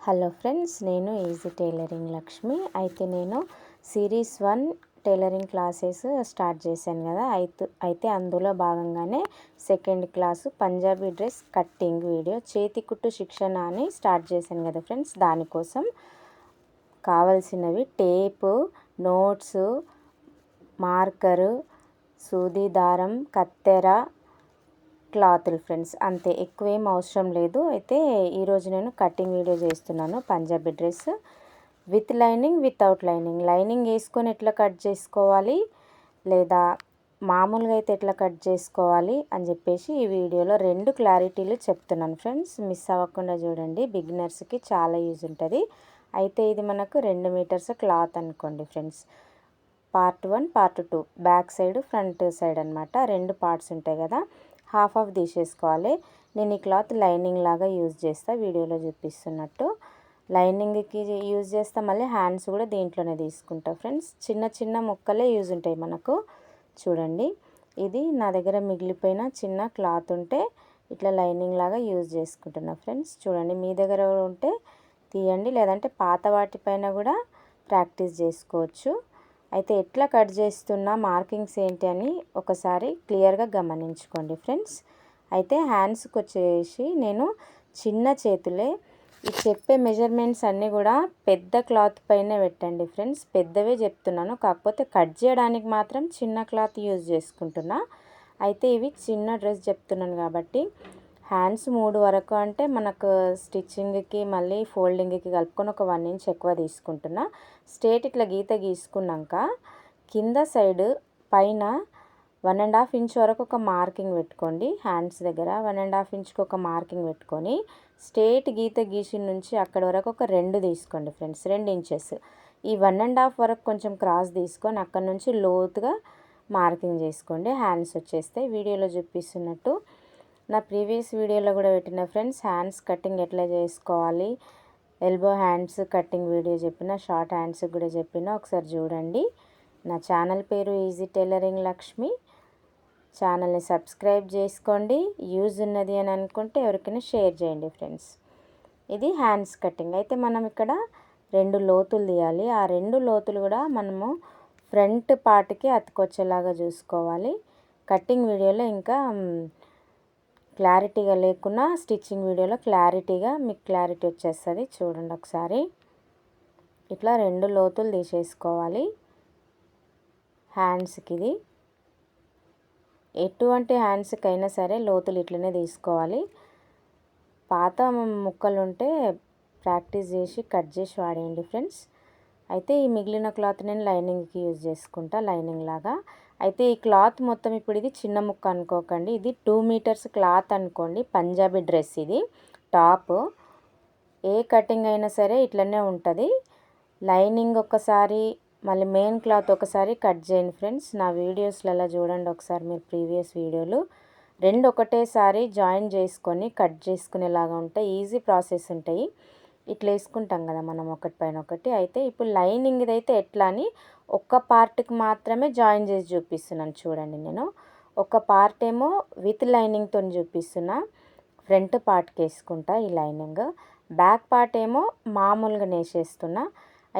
Hello friends, నేను easy tailoring Lakshmi. అయితే నేను సిరీస్ 1 టైలరింగ్ క్లాసెస్ స్టార్ట్ చేశాను కదా. అయితే అందులో భాగంగానే second class Punjabi dress cutting video చేతి కుట్టు శిక్షణ అని స్టార్ట్ చేశాను కదా ఫ్రెండ్స్. దానికోసం కావాల్సినవి టేపు, నోట్సు, మార్కరు, సూది దారం, కత్తెర, క్లాతులు ఫ్రెండ్స్. అంతే, ఎక్కువేం అవసరం లేదు. అయితే ఈరోజు నేను కటింగ్ వీడియో చేస్తున్నాను. Punjabi dress with lining, without lining. Lining వేసుకొని ఎట్లా కట్ చేసుకోవాలి, లేదా మామూలుగా అయితే ఎట్లా కట్ చేసుకోవాలి అని చెప్పేసి ఈ వీడియోలో 2 క్లారిటీలు చెప్తున్నాను ఫ్రెండ్స్. మిస్ అవ్వకుండా చూడండి, బిగినర్స్కి చాలా యూజ్ ఉంటుంది. అయితే ఇది మనకు 2 మీటర్స్ క్లాత్ అనుకోండి friends. Part 1, part 2, back side, front side అనమాట. 2 పార్ట్స్ ఉంటాయి కదా. హాఫ్ తీసేసుకోవాలి. నేను ఈ క్లాత్ లైనింగ్ లాగా యూజ్ చేస్తా, వీడియోలో చూపిస్తున్నట్టు లైనింగ్కి యూజ్ చేస్తా. మళ్ళీ హ్యాండ్స్ కూడా దీంట్లోనే తీసుకుంటా ఫ్రెండ్స్. చిన్న చిన్న ముక్కలే యూజ్ ఉంటాయి మనకు. చూడండి, ఇది నా దగ్గర మిగిలిపోయిన చిన్న క్లాత్ ఉంటే ఇట్లా లైనింగ్ లాగా యూజ్ చేసుకుంటున్నా ఫ్రెండ్స్. చూడండి, మీ దగ్గర ఉంటే తీయండి, లేదంటే పాత వాటిపైన కూడా ప్రాక్టీస్ చేసుకోవచ్చు. అయితే ఎట్లా కట్ చేస్తున్నా, మార్కింగ్స్ ఏంటి అని ఒకసారి క్లియర్గా గమనించుకోండి ఫ్రెండ్స్. అయితే హ్యాండ్స్కి వచ్చేసి నేను చిన్న చేతులే ఈ చెప్పే మెజర్మెంట్స్ అన్నీ కూడా పెద్ద క్లాత్ పైన పెట్టండి ఫ్రెండ్స్. పెద్దవే చెప్తున్నాను, కాకపోతే కట్ చేయడానికి మాత్రం చిన్న క్లాత్ యూజ్ చేసుకుంటున్నా. అయితే ఇవి చిన్న డ్రెస్ చెప్తున్నాను కాబట్టి హ్యాండ్స్ 3 వరకు అంటే మనకు స్టిచ్చింగ్కి మళ్ళీ ఫోల్డింగ్కి కలుపుకొని ఒక 1 ఇంచ్ ఎక్కువ తీసుకుంటున్నా. స్ట్రేట్ ఇట్లా గీత గీసుకున్నాక కింద సైడ్ పైన 1.5 ఇంచ్ వరకు ఒక మార్కింగ్ పెట్టుకోండి. హ్యాండ్స్ దగ్గర 1.5 ఇంచ్కి ఒక మార్కింగ్ పెట్టుకొని స్ట్రేట్ గీత గీసిన నుంచి అక్కడ వరకు ఒక 2 తీసుకోండి ఫ్రెండ్స్, 2 ఇంచెస్. ఈ 1.5 వరకు కొంచెం క్రాస్ తీసుకొని అక్కడ నుంచి లోతుగా మార్కింగ్ చేసుకోండి. హ్యాండ్స్ వచ్చేస్తే వీడియోలో చూపిస్తున్నట్టు నా ప్రీవియస్ వీడియోలో కూడా పెట్టిన ఫ్రెండ్స్. హ్యాండ్స్ కటింగ్ ఎట్లా చేసుకోవాలి, ఎల్బో హ్యాండ్స్ కటింగ్ వీడియో చెప్పిన, షార్ట్ హ్యాండ్స్ కూడా చెప్పిన, ఒకసారి చూడండి. నా ఛానల్ పేరు ఈజీ టైలరింగ్ లక్ష్మి. ఛానల్ని సబ్స్క్రైబ్ చేసుకోండి. యూజ్ ఉన్నది అని అనుకుంటే ఎవరికైనా షేర్ చేయండి ఫ్రెండ్స్. ఇది హ్యాండ్స్ కటింగ్. అయితే మనం ఇక్కడ 2 లోతులు తీయాలి. ఆ 2 లోతులు కూడా మనము ఫ్రంట్ పార్ట్కి అతుకొచ్చేలాగా చూసుకోవాలి. కటింగ్ వీడియోలో ఇంకా క్లారిటీగా లేకున్నా స్టిచ్చింగ్ వీడియోలో క్లారిటీగా మీకు క్లారిటీ వచ్చేస్తుంది. చూడండి ఒకసారి. ఇట్లా 2 లోతులు తీసేసుకోవాలి హ్యాండ్స్కి. ఇది ఎటువంటి హ్యాండ్స్కి అయినా సరే లోతులు ఇట్లనే తీసుకోవాలి. పాత ముక్కలు ఉంటే ప్రాక్టీస్ చేసి కట్ చేసి వాడేయండి ఫ్రెండ్స్. అయితే ఈ మిగిలిన క్లాత్ నేను లైనింగ్కి యూజ్ చేసుకుంటా, లైనింగ్ లాగా. అయితే ఈ క్లాత్ మొత్తం ఇప్పుడు ఇది చిన్న ముక్క అనుకోకండి, ఇది 2 మీటర్స్ క్లాత్ అనుకోండి. పంజాబీ డ్రెస్ ఇది టాప్. ఏ కటింగ్ అయినా సరే ఇట్లనే ఉంటుంది. లైనింగ్ ఒకసారి, మళ్ళీ మెయిన్ క్లాత్ ఒకసారి కట్ చేయండి ఫ్రెండ్స్. నా వీడియోస్లలో చూడండి ఒకసారి మీరు ప్రీవియస్ వీడియోలు. 2 ఒకటేసారి జాయిన్ చేసుకొని కట్ చేసుకునేలాగా ఉంటాయి. ఈజీ ప్రాసెస్ ఉంటాయి. ఇట్లా వేసుకుంటాం కదా మనం ఒకటి పైన ఒకటి. అయితే ఇప్పుడు లైనింగ్ అయితే ఎట్లా అని ఒక్క పార్ట్కి మాత్రమే జాయిన్ చేసి చూపిస్తున్నాను. చూడండి, నేను ఒక పార్ట్ ఏమో విత్ లైనింగ్తో చూపిస్తున్నా. ఫ్రంట్ పార్ట్కి వేసుకుంటా ఈ లైనింగ్. బ్యాక్ పార్ట్ ఏమో మామూలుగా వేసేస్తున్నా.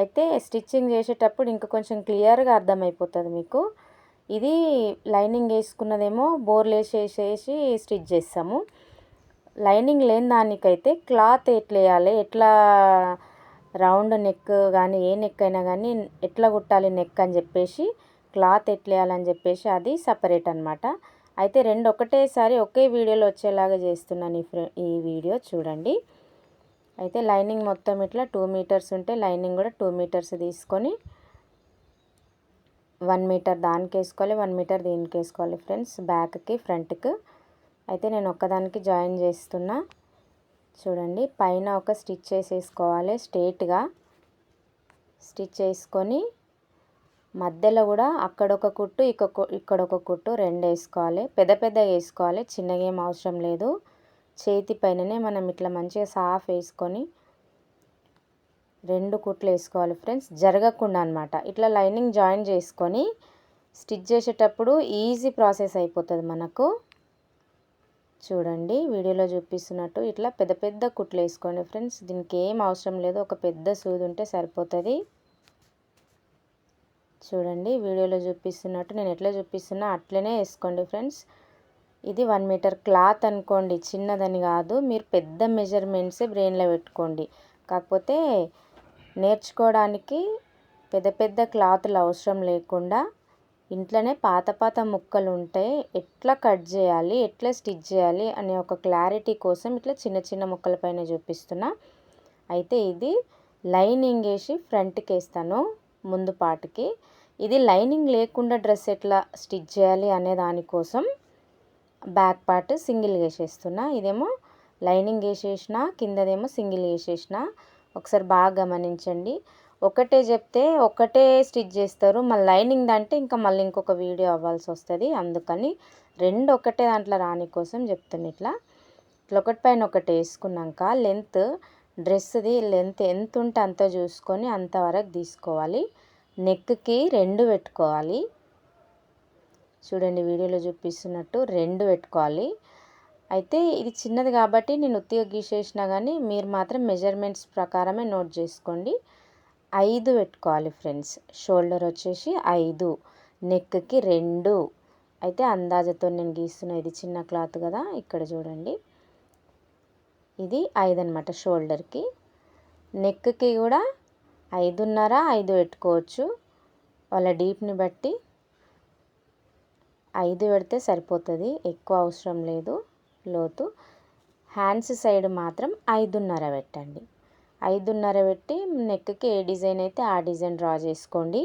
అయితే స్టిచ్చింగ్ చేసేటప్పుడు ఇంకా కొంచెం క్లియర్గా అర్థమైపోతుంది మీకు. ఇది లైనింగ్ వేసుకున్నదేమో బోర్లు వేసేసి స్టిచ్ చేస్తాము. లైనింగ్ లేని దానికైతే క్లాత్ ఎట్లా వేయాలి, ఎట్లా రౌండ్ నెక్ కానీ ఏ నెక్ అయినా కానీ ఎట్లా కుట్టాలి నెక్ అని చెప్పేసి, క్లాత్ ఎట్లా వేయాలని చెప్పేసి అది సపరేట్ అనమాట. అయితే 2 ఒకటేసారి ఒకే వీడియోలో వచ్చేలాగా చేస్తున్నాను ఈ వీడియో చూడండి. అయితే లైనింగ్ మొత్తం ఇట్లా 2 మీటర్స్ ఉంటే లైనింగ్ కూడా 2 మీటర్స్ తీసుకొని 1 మీటర్ దానికి వేసుకోవాలి, 1 మీటర్ దీనికి వేసుకోవాలి ఫ్రెండ్స్, బ్యాక్కి ఫ్రంట్కి. అయితే నేను ఒక్కదానికి జాయిన్ చేస్తున్నా. చూడండి, పైన ఒక స్టిచ్ వేసేసుకోవాలి. స్ట్రేట్గా స్టిచ్ వేసుకొని మధ్యలో కూడా అక్కడొక కుట్టు ఇక్కడొక కుట్టు 2 వేసుకోవాలి. పెద్దగా వేసుకోవాలి, చిన్నగా ఏం అవసరం లేదు. చేతి పైననే మనం ఇట్లా మంచిగా సాఫ్ వేసుకొని 2 కుట్లు వేసుకోవాలి ఫ్రెండ్స్, జరగకుండా అనమాట. ఇట్లా లైనింగ్ జాయిన్ చేసుకొని స్టిచ్ చేసేటప్పుడు ఈజీ ప్రాసెస్ అయిపోతుంది మనకు. చూడండి వీడియోలో చూపిస్తున్నట్టు ఇట్లా పెద్ద పెద్ద కుట్లు వేసుకోండి ఫ్రెండ్స్. దీనికి ఏం అవసరం లేదు, ఒక పెద్ద సూది ఉంటే సరిపోతుంది. చూడండి వీడియోలో చూపిస్తున్నట్టు నేను ఎట్లా చూపిస్తున్నా అట్లనే వేసుకోండి ఫ్రెండ్స్. ఇది 1 మీటర్ క్లాత్ అనుకోండి, చిన్నదని కాదు. మీరు పెద్ద మెజర్మెంట్సే బ్రెయిన్లో పెట్టుకోండి. కాకపోతే నేర్చుకోవడానికి పెద్ద పెద్ద క్లాతులు అవసరం లేకుండా ఇంట్లోనే పాత పాత ముక్కలు ఉంటాయి, ఎట్లా కట్ చేయాలి, ఎట్లా స్టిచ్ చేయాలి అనే ఒక క్లారిటీ కోసం ఇట్లా చిన్న చిన్న ముక్కల పైన చూపిస్తున్నా. అయితే ఇది లైనింగ్ వేసి ఫ్రంట్కి వేస్తాను ముందు పార్ట్కి. ఇది లైనింగ్ లేకుండా డ్రెస్ ఎట్లా స్టిచ్ చేయాలి అనే దానికోసం బ్యాక్ పార్ట్ సింగిల్ వేసేస్తున్నా. ఇదేమో లైనింగ్ వేసేసిన, కిందదేమో సింగిల్ వేసేసిన. ఒకసారి బాగా గమనించండి. ఒకటే చెప్తే ఒకటే స్టిచ్ చేస్తారు, మళ్ళీ లైనింగ్ అంటే ఇంకా మళ్ళీ ఇంకొక వీడియో అవ్వాల్సి వస్తుంది. అందుకని రెండు ఒకటే దాంట్లో రాని కోసం చెప్తున్నా. ఇట్లా ఒకటి పైన ఒకటి వేసుకున్నాక లెంత్, డ్రెస్ది లెంత్ ఎంత ఉంటే అంత చూసుకొని అంతవరకు తీసుకోవాలి. నెక్కి 2 పెట్టుకోవాలి. చూడండి వీడియోలో చూపిస్తున్నట్టు 2 పెట్టుకోవాలి. అయితే ఇది చిన్నది కాబట్టి నేను ఉత్తిగా గీసేసినా కానీ మీరు మాత్రం మెజర్మెంట్స్ ప్రకారమే నోట్ చేసుకోండి. 5 పెట్టుకోవాలి ఫ్రెండ్స్. షోల్డర్ వచ్చేసి 5, నెక్కి 2. అయితే అందాజతో నేను గీస్తున్నా. ఇది చిన్న క్లాత్ కదా, ఇక్కడ చూడండి ఇది 5 అనమాట షోల్డర్కి. నెక్కి కూడా 5.5, 5 పెట్టుకోవచ్చు, వాళ్ళ డీప్ని బట్టి 5 పెడితే సరిపోతుంది, ఎక్కువ అవసరం లేదు లోతు. హ్యాండ్స్ సైడ్ మాత్రం 5.5 పెట్టండి. 5.5 పెట్టి నెక్కి ఏ డిజైన్ అయితే ఆ డిజైన్ డ్రా చేసుకోండి.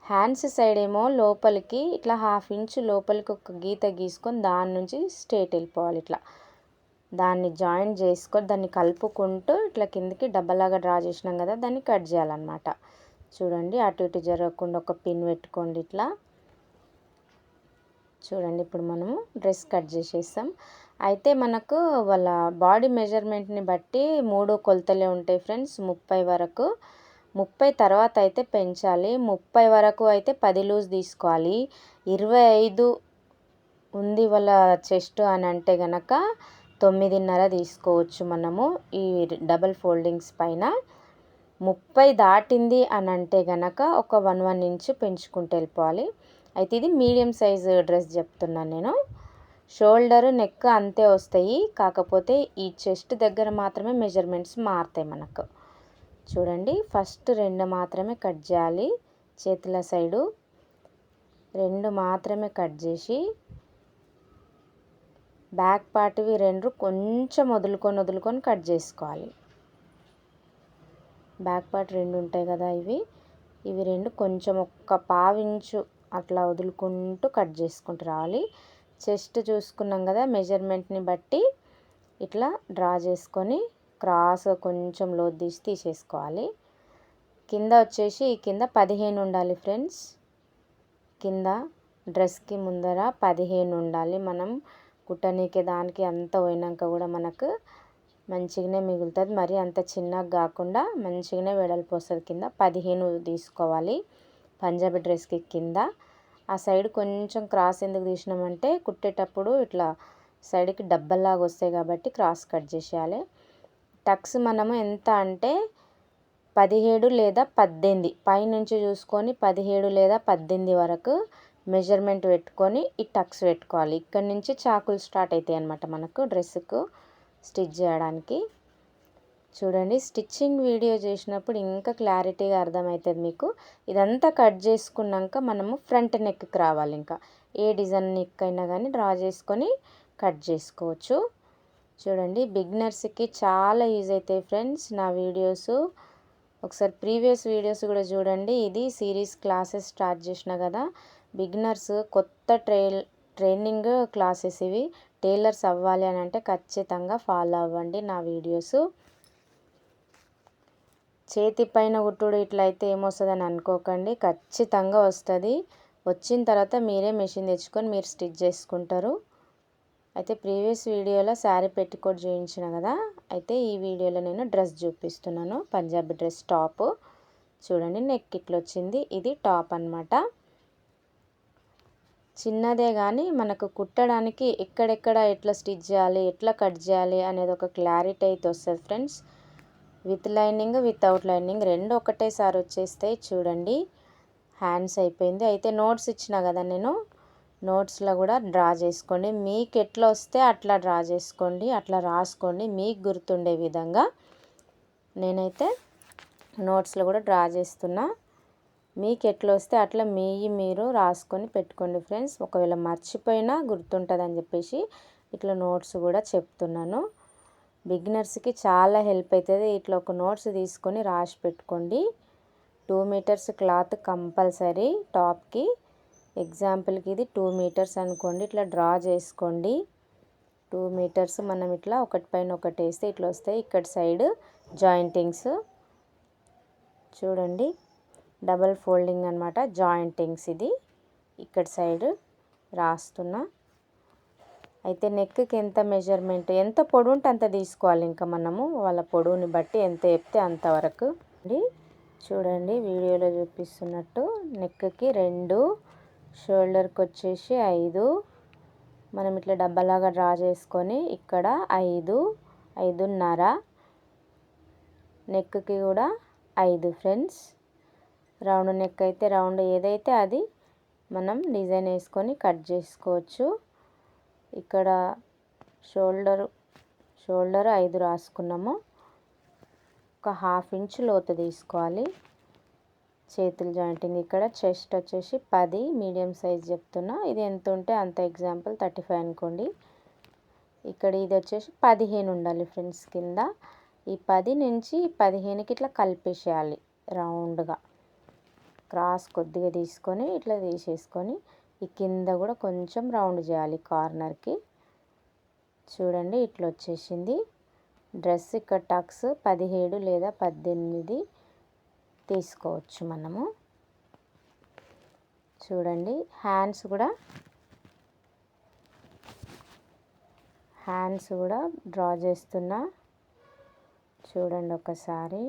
హ్యాండ్స్ సైడ్ ఏమో లోపలికి ఇట్లా 1/2 ఇంచు లోపలికి ఒక గీత గీసుకొని దాని నుంచి స్ట్రేట్ వెళ్ళిపోవాలి. ఇట్లా దాన్ని జాయింట్ చేసుకొని దాన్ని కలుపుకుంటూ ఇట్లా కిందకి డబ్బలాగా డ్రా చేసినాం కదా, దాన్ని కట్ చేయాలన్నమాట. చూడండి అటు ఇటు జరగకుండా ఒక పిన్ పెట్టుకోండి ఇట్లా. చూడండి ఇప్పుడు మనము డ్రెస్ కట్ చేసేస్తాం. అయితే మనకు వాళ్ళ బాడీ మెజర్మెంట్ని బట్టి 3 కొలతలే ఉంటాయి ఫ్రెండ్స్, 30 వరకు. 30 తర్వాత అయితే పెంచాలి. 30 వరకు అయితే 10 లూజ్ తీసుకోవాలి. 25 ఉంది వాళ్ళ చెస్ట్ అని అంటే గనక 9.5 తీసుకోవచ్చు మనము ఈ డబల్ ఫోల్డింగ్స్ పైన. 30 దాటింది అని అంటే గనక ఒక 1 ఇంచ్ పెంచుకుంటూ వెళ్ళిపోవాలి. అయితే ఇది మీడియం సైజు డ్రెస్ చెప్తున్నాను నేను. షోల్డర్, నెక్ అంతే వస్తాయి, కాకపోతే ఈ చెస్ట్ దగ్గర మాత్రమే మెజర్మెంట్స్ మారుతాయి మనకు. చూడండి ఫస్ట్ 2 మాత్రమే కట్ చేయాలి. చేతుల సైడు 2 మాత్రమే కట్ చేసి బ్యాక్ పార్ట్వి 2 కొంచెం వదులుకొని కట్ చేసుకోవాలి. బ్యాక్ పార్ట్ 2 ఉంటాయి కదా, ఇవి 2 కొంచెం ఒక్క 1/2 ఇంచు అట్లా వదులుకుంటూ కట్ చేసుకుంటూ రావాలి. చెస్ట్ చూసుకున్నాం కదా, మెజర్మెంట్ని బట్టి ఇట్లా డ్రా చేసుకొని క్రాస్ కొంచెం లోతు తీసేసుకోవాలి. కింద వచ్చేసి కింద 15 ఉండాలి ఫ్రెండ్స్. కింద డ్రెస్కి ముందర 15 ఉండాలి. మనం కుట్టనీకే దానికి అంత పోయినాక కూడా మనకు మంచిగానే మిగులుతుంది. మరి అంత చిన్నగా కాకుండా మంచిగానే వెడల్పు వస్తుంది. కింద 15 తీసుకోవాలి పంజాబీ డ్రెస్కి. కింద ఆ సైడ్ కొంచెం క్రాస్ ఎందుకు తీసినామంటే కుట్టేటప్పుడు ఇట్లా సైడ్కి డబ్బల్లాగా వస్తాయి కాబట్టి క్రాస్ కట్ చేసేయాలి. టక్స్ మనము ఎంత అంటే 17 లేదా 18 పైనుంచి చూసుకొని 17 లేదా 18 వరకు మెజర్మెంట్ పెట్టుకొని ఈ టక్స్ పెట్టుకోవాలి. ఇక్కడ నుంచి చాకులు స్టార్ట్ అవుతాయి అన్నమాట మనకు డ్రెస్సుకు స్టిచ్ చేయడానికి. చూడండి స్టిచ్చింగ్ వీడియో చేసినప్పుడు ఇంకా క్లారిటీగా అర్థమవుతుంది మీకు. ఇదంతా కట్ చేసుకున్నాక మనము ఫ్రంట్ నెక్కి రావాలి. ఇంకా ఏ డిజైన్ నెక్ అయినా కానీ డ్రా చేసుకొని కట్ చేసుకోవచ్చు. చూడండి బిగినర్స్కి చాలా యూజ్ అవుతాయి ఫ్రెండ్స్ నా వీడియోస్. ఒకసారి ప్రీవియస్ వీడియోస్ కూడా చూడండి. ఇది సిరీస్ క్లాసెస్ స్టార్ట్ చేసిన కదా, బిగినర్స్ కొత్త ట్రైనింగ్ క్లాసెస్ ఇవి. టైలర్స్ అవ్వాలి అని అంటే ఖచ్చితంగా ఫాలో అవ్వండి నా వీడియోస్. చేతి పైన కుట్టుడు ఇట్లా అయితే ఏమొస్తుందని అనుకోకండి, ఖచ్చితంగా వస్తుంది. వచ్చిన తర్వాత మీరే మెషిన్ తెచ్చుకొని మీరు స్టిచ్ చేసుకుంటారు. అయితే ప్రీవియస్ వీడియోలో శారీ పెట్టికోట్ చూపించిన కదా, అయితే ఈ వీడియోలో నేను డ్రెస్ చూపిస్తున్నాను, పంజాబీ డ్రెస్ టాప్. చూడండి నెక్ ఇట్లా వచ్చింది, ఇది టాప్ అన్నమాట. చిన్నదే కానీ మనకు కుట్టడానికి ఎక్కడెక్కడ ఎట్లా స్టిచ్ చేయాలి, ఎట్లా కట్ చేయాలి అనేది ఒక క్లారిటీ అయితే వస్తుంది friends. With lining without lining రెండు ఒకటేసారి వచ్చేస్తాయి. చూడండి హ్యాండ్స్ అయిపోయింది. అయితే నోట్స్ ఇచ్చిన కదా నేను, నోట్స్లో కూడా డ్రా చేసుకోండి. మీకు ఎట్లా వస్తే అట్లా డ్రా చేసుకోండి, అట్లా రాసుకోండి మీకు గుర్తుండే విధంగా. నేనైతే నోట్స్లో కూడా డ్రా చేస్తున్నా. మీకు ఎట్లా వస్తే అట్లా మీరు రాసుకొని పెట్టుకోండి ఫ్రెండ్స్. ఒకవేళ మర్చిపోయినా గుర్తుంటుందని చెప్పేసి ఇట్లా నోట్స్ కూడా చెప్తున్నాను. బిగినర్స్కి చాలా హెల్ప్ అవుతుంది. ఇట్లా ఒక నోట్స్ తీసుకొని రాసి పెట్టుకోండి. 2 మీటర్స్ క్లాత్ కంపల్సరీ టాప్కి. ఎగ్జాంపుల్కి ఇది 2 మీటర్స్ అనుకోండి. ఇట్లా డ్రా చేసుకోండి. 2 మీటర్స్ మనం ఇట్లా ఒకటిపైన ఒకటి వేస్తే ఇట్లా వస్తాయి. ఇక్కడ సైడ్ జాయింటింగ్స్ చూడండి, డబల్ ఫోల్డింగ్ అనమాట జాయింటింగ్స్. ఇది ఇక్కడ సైడ్ రాస్తున్నా. అయితే నెక్కి ఎంత మెజర్మెంట్, ఎంత పొడవు ఉంటే అంత తీసుకోవాలి. ఇంకా మనము వాళ్ళ పొడవుని బట్టి ఎంత చెప్తే అంతవరకు. చూడండి వీడియోలో చూపిస్తున్నట్టు నెక్కి 2, షోల్డర్కి వచ్చేసి 5. మనం ఇట్లా డబ్బాలాగా డ్రా చేసుకొని ఇక్కడ 5, 5.5. నెక్కి కూడా 5 ఫ్రెండ్స్. రౌండ్ నెక్ అయితే రౌండ్ ఏదైతే అది మనం డిజైన్ వేసుకొని కట్ చేసుకోవచ్చు. ఇక్కడ షోల్డర్ 5 రాసుకున్నాము. ఒక 1/2 ఇంచ్ లోతు తీసుకోవాలి. చేతుల జాయింటింగ్ ఇక్కడ చెస్ట్ వచ్చేసి 10 మీడియం సైజ్ చెప్తున్నా. ఇది ఎంత ఉంటే అంత, ఎగ్జాంపుల్ 35 అనుకోండి. ఇక్కడ ఇది వచ్చేసి 15 ఉండాలి ఫ్రెండ్స్. కింద ఈ 10 నుంచి 15కి ఇట్లా కలిపేసేయాలి రౌండ్గా. క్రాస్ కొద్దిగా తీసుకొని ఇట్లా తీసేసుకొని ఈ కింద కూడా కొంచెం రౌండ్ చేయాలి కార్నర్కి. చూడండి ఇట్లా వచ్చేసింది డ్రెస్. ఇక్కడ టక్స్ 17 లేదా 18 తీసుకోవచ్చు మనము. చూడండి హ్యాండ్స్ కూడా డ్రా చేస్తున్నా. చూడండి ఒకసారి.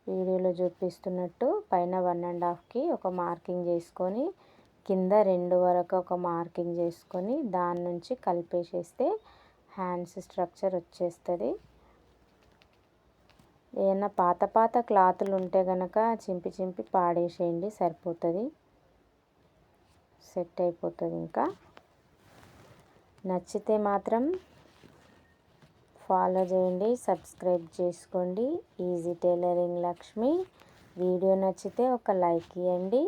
వీడియోలో చూపిస్తున్నట్టు పైన 1.5కి ఒక మార్కింగ్ చేసుకొని కింద 2 వరకు ఒక మార్కింగ్ చేసుకొని దాని నుంచి కలిపేసేస్తే హ్యాండ్స్ స్ట్రక్చర్ వచ్చేస్తుంది. ఏదైనా పాత క్లాతులు ఉంటే కనుక చింపి పాడేసేయండి, సరిపోతుంది, సెట్ అయిపోతుంది. ఇంకా నచ్చితే మాత్రం ఫాలో చేయండి, సబ్స్క్రైబ్ చేసుకోండి. Easy tailoring Lakshmi. వీడియో నచ్చితే ఒక లైక్ ఇవ్వండి.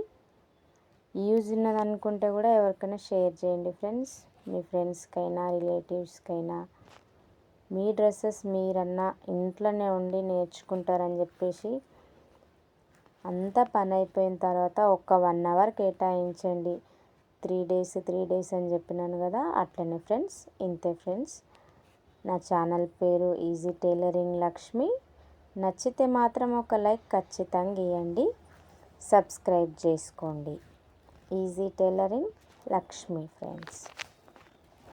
యూజ్ ఉన్నది అనుకుంటే కూడా ఎవరికైనా షేర్ చేయండి ఫ్రెండ్స్. మీ ఫ్రెండ్స్కైనా రిలేటివ్స్కైనా. మీ డ్రెస్సెస్ మీరన్నా ఇంట్లోనే ఉండి నేర్చుకుంటారని చెప్పేసి అంతా పని అయిపోయిన తర్వాత ఒక 1 అవర్ కేటాయించండి. 3 డేస్ అని చెప్పినాను కదా, అట్లనే ఫ్రెండ్స్. ఇంతే ఫ్రెండ్స్. నా ఛానల్ పేరు ఈజీ టైలరింగ్ లక్ష్మి. నచ్చితే మాత్రం ఒక లైక్ ఖచ్చితంగా ఇవ్వండి, సబ్స్క్రైబ్ చేసుకోండి. Easy tailoring Lakshmi friends.